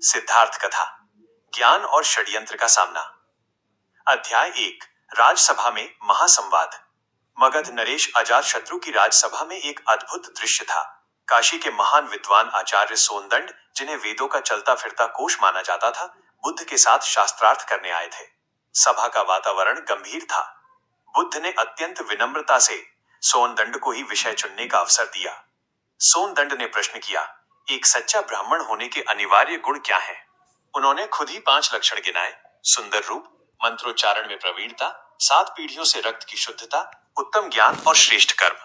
सिद्धार्थ कथा, ज्ञान और षड्यंत्र का सामना। अध्याय 1। राजसभा में महासंवाद। मगध नरेश अजातशत्रु की राजसभा में एक अद्भुत दृश्य था। काशी के महान विद्वान आचार्य सोनदंड, जिन्हें वेदों का चलता फिरता कोश माना जाता था, बुद्ध के साथ शास्त्रार्थ करने आए थे। सभा का वातावरण गंभीर था। बुद्ध ने अत्यंत विनम्रता से सोनदंड को ही विषय चुनने का अवसर दिया। सोनदंड ने प्रश्न किया, एक सच्चा ब्राह्मण होने के अनिवार्य गुण क्या हैं? उन्होंने खुद ही 5 लक्षण गिनाए। सुंदर रूप, मंत्रोच्चारण में प्रवीणता, 7 पीढ़ियों से रक्त की शुद्धता, उत्तम ज्ञान और श्रेष्ठ कर्म।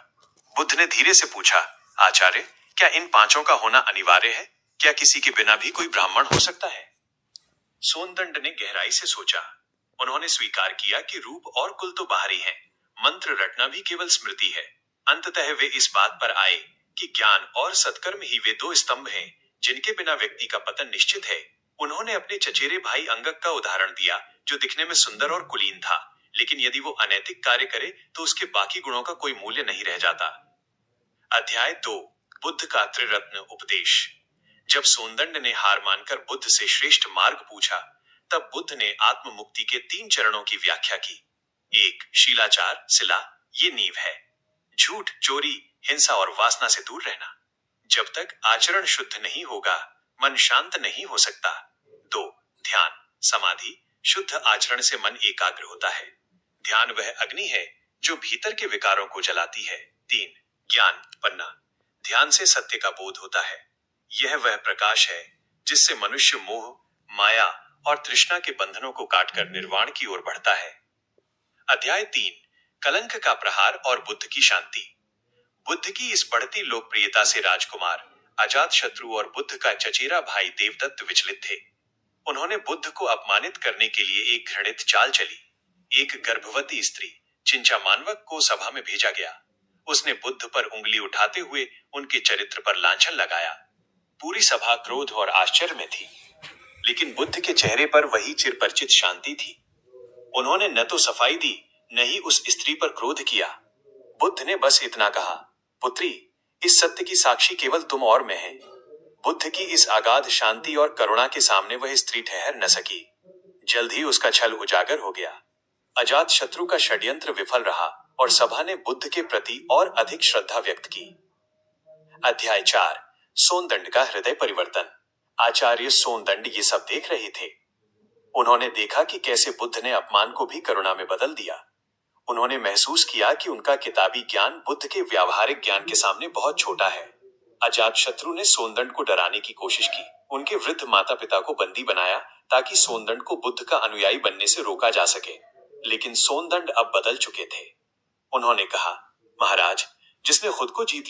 बुद्ध ने धीरे से पूछा, आचार्य, क्या इन 5 का होना अनिवार्य है? क्या किसी के बिना भी कोई ब्राह्मण हो सकता है? सोनदंड ने गहराई से सोचा। उन्होंने स्वीकार किया कि रूप और कुल तो बाहरी हैं, मंत्र रटना भी केवल स्मृति है। अंततः वे इस बात पर आए कि ज्ञान और सत्कर्म ही वे 2 स्तंभ हैं जिनके बिना व्यक्ति का पतन निश्चित है। उन्होंने अपने चचेरे भाई अंगक का उदाहरण दिया, जो दिखने में सुंदर और कुलीन था, लेकिन यदि वो अनैतिक कार्य करे तो उसके बाकी गुणों का कोई मूल्य नहीं रह जाता। अध्याय 2। बुद्ध का त्रिरत्न उपदेश। जब सोनदंड ने हार मानकर बुद्ध से श्रेष्ठ मार्ग पूछा, तब बुद्ध ने आत्म मुक्ति के 3 चरणों की व्याख्या की। 1. शीलाचार, सिला, ये नींव है। झूठ, चोरी, हिंसा और वासना से दूर रहना। जब तक आचरण शुद्ध नहीं होगा, मन शांत नहीं हो सकता। 2. ध्यान, समाधि, शुद्ध आचरण से मन एकाग्र होता है। ध्यान वह अग्नि है जो भीतर के विकारों को जलाती है। 3. ज्ञान, पन्ना, ध्यान से सत्य का बोध होता है। यह वह प्रकाश है जिससे मनुष्य मोह, माया और तृष्णा के बंधनों को काटकर निर्वाण की ओर बढ़ता है। अध्याय 3। कलंक का प्रहार और बुद्ध की शांति। बुद्ध की इस बढ़ती लोकप्रियता से राजकुमार अजातशत्रु और बुद्ध का चचेरा भाई देवदत्त विचलित थे। उन्होंने बुद्ध को अपमानित करने के लिए एक घृणित चाल चली। एक गर्भवती स्त्री चिंचामानवक को सभा में भेजा गया। उसने बुद्ध पर उंगली उठाते हुए उनके चरित्र पर लांछन लगाया। पूरी सभा क्रोध और आश्चर्य में थी, लेकिन बुद्ध के चेहरे पर वही चिरपरिचित शांति थी। उन्होंने न तो सफाई दी, न ही उस स्त्री पर क्रोध किया। बुद्ध ने बस इतना कहा, पुत्री, इस सत्य की साक्षी केवल तुम और मैं हैं। बुद्ध की इस अगाध शांति और करुणा के सामने वह स्त्री ठहर न सकी। जल्द ही उसका छल उजागर हो गया। अजातशत्रु का षड्यंत्र विफल रहा और सभा ने बुद्ध के प्रति और अधिक श्रद्धा व्यक्त की। अध्याय 4। सोनदंड का हृदय परिवर्तन। आचार्य सोनदंड ये सब देख रहे थे। उन्होंने देखा कि कैसे बुद्ध ने अपमान को भी करुणा में बदल दिया। उन्होंने महसूस किया कि उनका किताबी ज्ञान बुद्ध के व्यावहारिक ज्ञान के सामने बहुत छोटा है। अजातशत्रु ने सोनदंड को डराने की कोशिश की। उनके वृद्ध माता पिता को बंदी बनाया ताकि सोनदंड को बुद्ध का अनुयायी बनने से रोका जा सके। लेकिन सोनदंड अब बदल चुके थे। उन्होंने कहा, महाराज, जिसने खुद को जीत लिया